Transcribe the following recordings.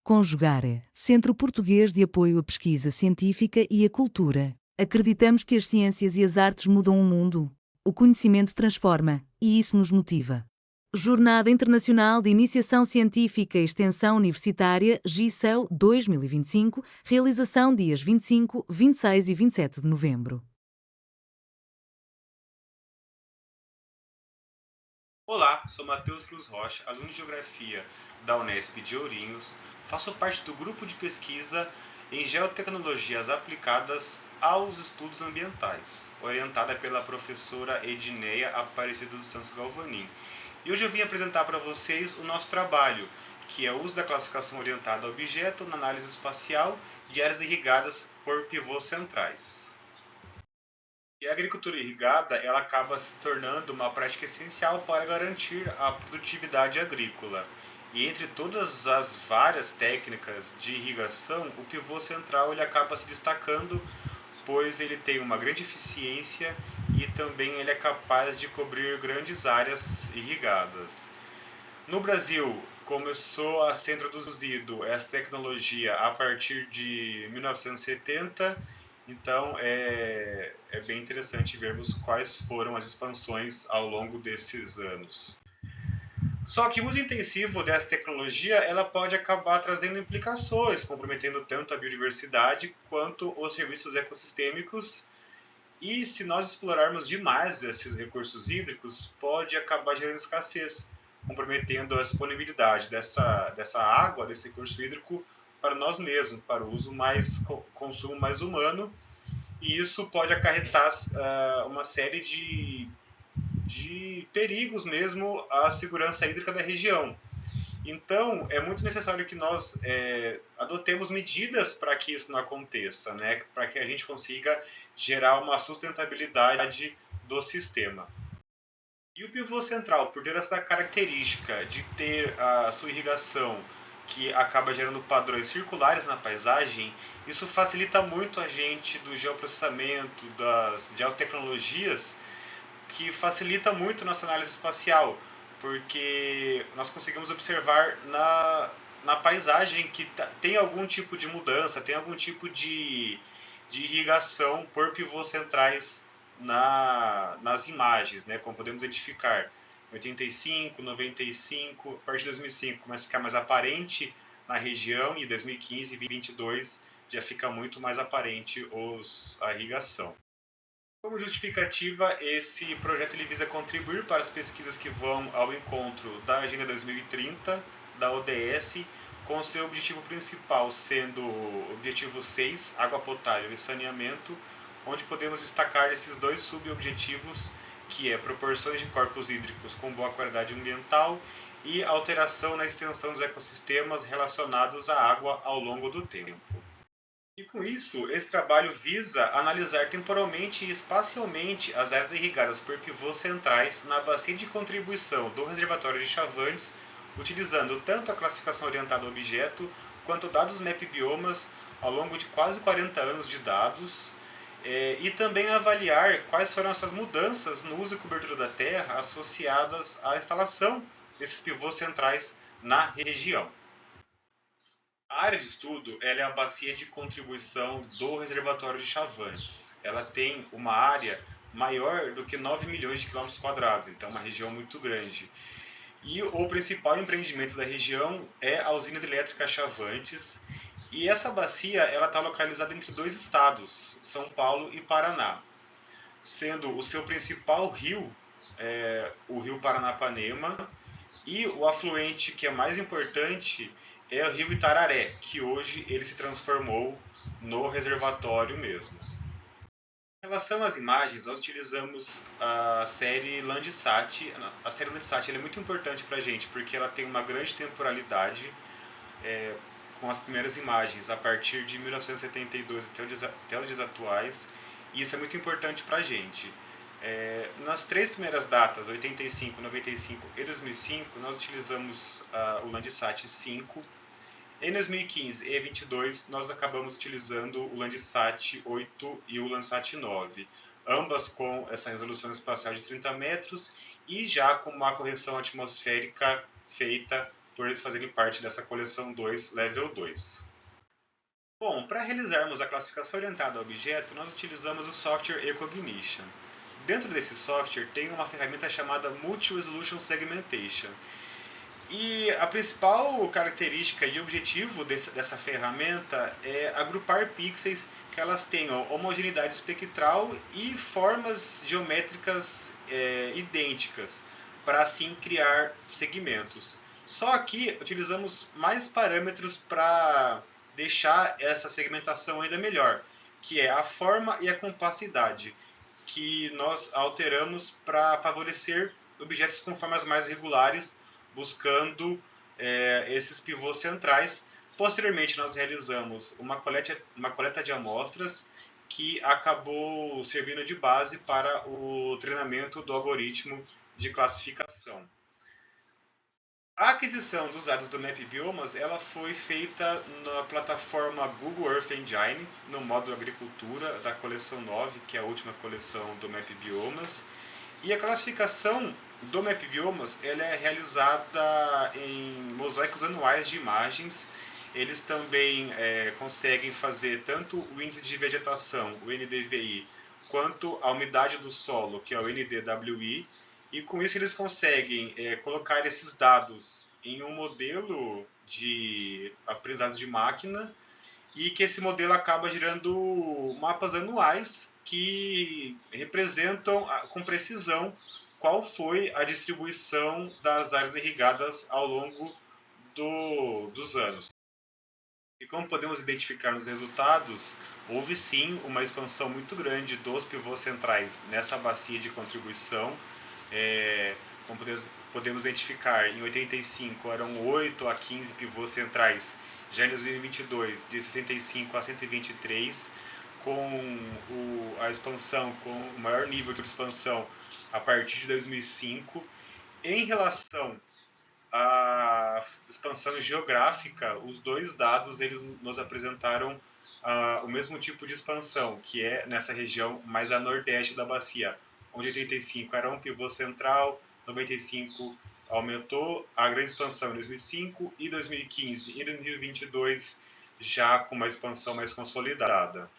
Conjugare, Centro Português de Apoio à Pesquisa Científica e à Cultura. Acreditamos que as ciências e as artes mudam o mundo. O conhecimento transforma, e isso nos motiva. Jornada Internacional de Iniciação Científica e Extensão Universitária, GICEL 2025, realização dias 25, 26 e 27 de novembro. Olá, sou Matheus Cruz Rocha, aluno de Geografia da Unesp de Ourinhos. Faço parte do grupo de pesquisa em Geotecnologias aplicadas aos estudos ambientais, orientada pela professora Edneia Aparecida dos Santos Galvanin. E hoje eu vim apresentar para vocês o nosso trabalho, que é o uso da classificação orientada a objeto na análise espacial de áreas irrigadas por pivôs centrais. E a agricultura irrigada ela acaba se tornando uma prática essencial para garantir a produtividade agrícola. E entre todas as várias técnicas de irrigação, o pivô central ele acaba se destacando, pois ele tem uma grande eficiência e também ele é capaz de cobrir grandes áreas irrigadas. No Brasil, começou a ser introduzido essa tecnologia a partir de 1970, então é bem interessante vermos quais foram as expansões ao longo desses anos. Só que o uso intensivo dessa tecnologia ela pode acabar trazendo implicações, comprometendo tanto a biodiversidade quanto os serviços ecossistêmicos. E se nós explorarmos demais esses recursos hídricos, pode acabar gerando escassez, comprometendo a disponibilidade dessa água, desse recurso hídrico, para nós mesmos, para o uso mais consumo mais humano. E isso pode acarretar uma série de perigos mesmo à segurança hídrica da região. Então, é muito necessário que nós adotemos medidas para que isso não aconteça, né? Para que a gente consiga gerar uma sustentabilidade do sistema. E o pivô central, por ter essa característica de ter a sua irrigação que acaba gerando padrões circulares na paisagem, isso facilita muito a gente do geoprocessamento, das geotecnologias, que facilita muito nossa análise espacial, porque nós conseguimos observar na paisagem que tem algum tipo de mudança, tem algum tipo de irrigação por pivôs centrais nas imagens, né, como podemos identificar. 85, 95, a partir de 2005 começa a ficar mais aparente na região e 2015 e 2022 já fica muito mais aparente a irrigação. Como justificativa, esse projeto ele visa contribuir para as pesquisas que vão ao encontro da Agenda 2030, da ODS, com seu objetivo principal sendo o objetivo 6, água potável e saneamento, onde podemos destacar esses dois subobjetivos, que é proporções de corpos hídricos com boa qualidade ambiental e alteração na extensão dos ecossistemas relacionados à água ao longo do tempo. E com isso, esse trabalho visa analisar temporalmente e espacialmente as áreas irrigadas por pivôs centrais na bacia de contribuição do reservatório de Chavantes, utilizando tanto a classificação orientada ao objeto quanto dados MapBiomas ao longo de quase 40 anos de dados, e também avaliar quais foram as mudanças no uso e cobertura da terra associadas à instalação desses pivôs centrais na região. A área de estudo ela é a bacia de contribuição do reservatório de Chavantes. Ela tem uma área maior do que 9 milhões de quilômetros quadrados, então é uma região muito grande. E o principal empreendimento da região é a usina hidrelétrica Chavantes. E essa bacia ela está localizada entre dois estados, São Paulo e Paraná, sendo o seu principal rio o rio Paranapanema, e o afluente que é mais importante é o rio Itararé, que hoje ele se transformou no reservatório mesmo. Em relação às imagens, nós utilizamos a série Landsat. A série Landsat é muito importante para a gente, porque ela tem uma grande temporalidade com as primeiras imagens, a partir de 1972 até os dias atuais, e isso é muito importante para a gente. Nas três primeiras datas, 85, 95 e 2005, nós utilizamos o Landsat 5. Em 2015 e 2022, nós acabamos utilizando o Landsat 8 e o Landsat 9, ambas com essa resolução espacial de 30 metros e já com uma correção atmosférica feita por eles fazerem parte dessa coleção 2, Level 2. Bom, para realizarmos a classificação orientada a objeto, nós utilizamos o software eCognition. Dentro desse software tem uma ferramenta chamada Multi-Resolution Segmentation. E a principal característica e objetivo dessa ferramenta é agrupar pixels que elas tenham homogeneidade espectral e formas geométricas idênticas, para assim criar segmentos. Só que utilizamos mais parâmetros para deixar essa segmentação ainda melhor, que é a forma e a compassidade, que nós alteramos para favorecer objetos com formas mais regulares, buscando esses pivôs centrais. Posteriormente, nós realizamos uma coleta de amostras que acabou servindo de base para o treinamento do algoritmo de classificação. A aquisição dos dados do MapBiomas ela foi feita na plataforma Google Earth Engine, no módulo Agricultura da coleção 9, que é a última coleção do MapBiomas. E a classificação do MapBiomas ela é realizada em mosaicos anuais de imagens. Eles também conseguem fazer tanto o índice de vegetação, o NDVI, quanto a umidade do solo, que é o NDWI. E com isso eles conseguem colocar esses dados em um modelo de aprendizado de máquina e que esse modelo acaba gerando mapas anuais que representam com precisão qual foi a distribuição das áreas irrigadas ao longo dos anos. E como podemos identificar nos resultados, houve sim uma expansão muito grande dos pivôs centrais nessa bacia de contribuição. Como podemos identificar, em 85 eram 8 a 15 pivôs centrais, já em 2022 de 65 a 123, com a expansão, com o maior nível de expansão a partir de 2005. Em relação à expansão geográfica, os dois dados eles nos apresentaram o mesmo tipo de expansão, que é nessa região mais a nordeste da bacia, onde 85 era um pivô central, 95 aumentou, a grande expansão em 2005 e 2015 e 2022 já com uma expansão mais consolidada.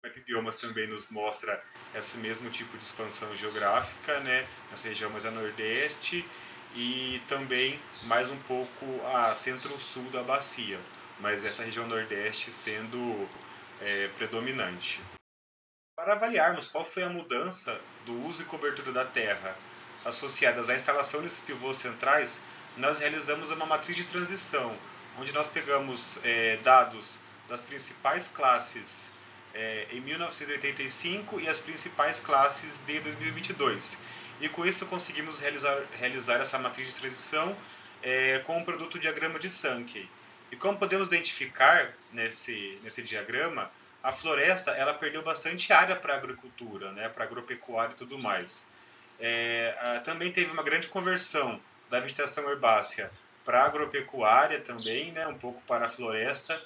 O MapBiomas também nos mostra esse mesmo tipo de expansão geográfica, né, nessa região mais a nordeste e também mais um pouco a centro-sul da bacia, mas essa região nordeste sendo predominante. Para avaliarmos qual foi a mudança do uso e cobertura da terra associadas à instalação desses pivôs centrais, nós realizamos uma matriz de transição, onde nós pegamos dados das principais classes em 1985 e as principais classes de 2022. E com isso conseguimos realizar essa matriz de transição com o produto diagrama de Sankey. E como podemos identificar nesse diagrama, a floresta ela perdeu bastante área para a agricultura, né, para a agropecuária e tudo mais. Também teve uma grande conversão da vegetação herbácea para a agropecuária também, né, um pouco para a floresta.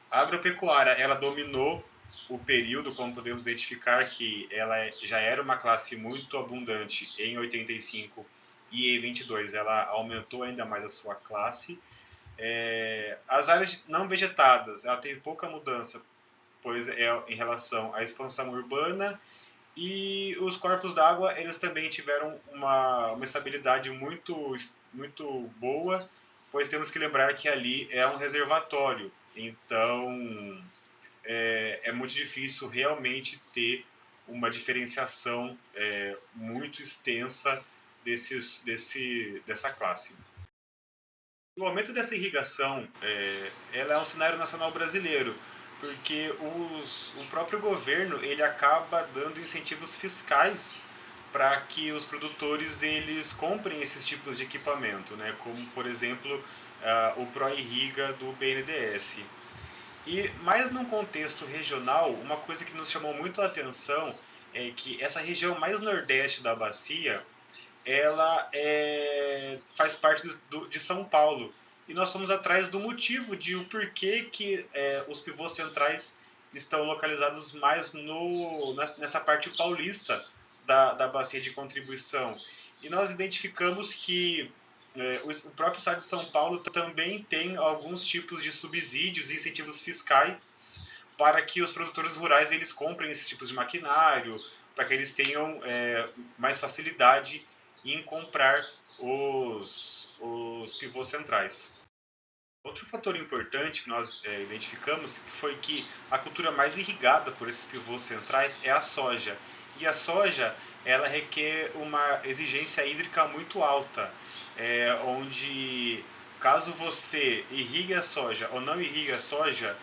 A agropecuária ela dominou o período, como podemos identificar que ela já era uma classe muito abundante em 85 e em 22 ela aumentou ainda mais a sua classe. As áreas não vegetadas ela teve pouca mudança, pois em relação à expansão urbana, e os corpos d'água eles também tiveram uma estabilidade muito, muito boa, pois temos que lembrar que ali é um reservatório, então é muito difícil realmente ter uma diferenciação muito extensa dessa classe. O aumento dessa irrigação ela é um cenário nacional brasileiro, porque o próprio governo ele acaba dando incentivos fiscais para que os produtores eles comprem esses tipos de equipamento, né? Como por exemplo o ProIrriga do BNDES. E mais num contexto regional, uma coisa que nos chamou muito a atenção é que essa região mais nordeste da bacia ela faz parte de São Paulo. E nós fomos atrás do motivo de o porquê que os pivôs centrais estão localizados mais nessa parte paulista da bacia de contribuição. E nós identificamos que o próprio estado de São Paulo também tem alguns tipos de subsídios e incentivos fiscais para que os produtores rurais eles comprem esses tipos de maquinário, para que eles tenham mais facilidade em comprar os pivôs centrais. Outro fator importante que nós identificamos foi que a cultura mais irrigada por esses pivôs centrais é a soja. E a soja ela requer uma exigência hídrica muito alta, onde caso você irrigue a soja ou não irrigue a soja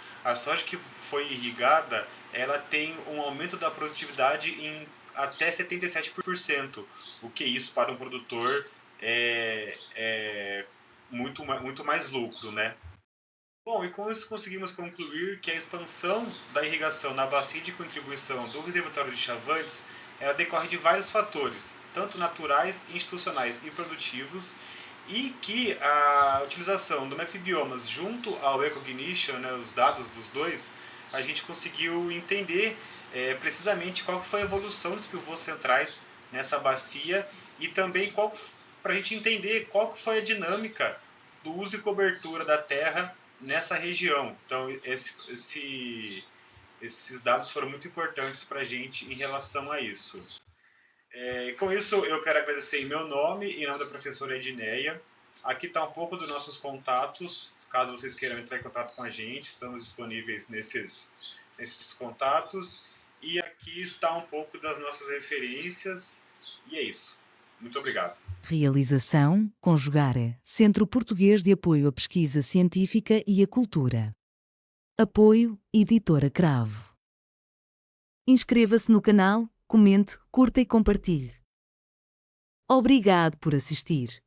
que foi irrigada, ela tem um aumento da produtividade em até 77%, o que isso para um produtor é muito mais lucro, né? Bom, e com isso conseguimos concluir que a expansão da irrigação na bacia de contribuição do reservatório de Chavantes ela decorre de vários fatores, tanto naturais, institucionais e produtivos, e que a utilização do MapBiomas junto ao Ecognition, né, os dados dos dois, a gente conseguiu entender precisamente qual foi a evolução dos pivôs centrais nessa bacia e também para a gente entender qual foi a dinâmica do uso e cobertura da terra nessa região. Então, esses dados foram muito importantes para a gente em relação a isso. Com isso, eu quero agradecer em meu nome e em nome da professora Edneia. Aqui está um pouco dos nossos contatos, caso vocês queiram entrar em contato com a gente, estamos disponíveis nesses contatos. E aqui está um pouco das nossas referências, e é isso. Muito obrigado. Realização, Conjugare, Centro Português de Apoio à Pesquisa Científica e à Cultura. Apoio, Editora Cravo. Inscreva-se no canal, comente, curta e compartilhe. Obrigado por assistir.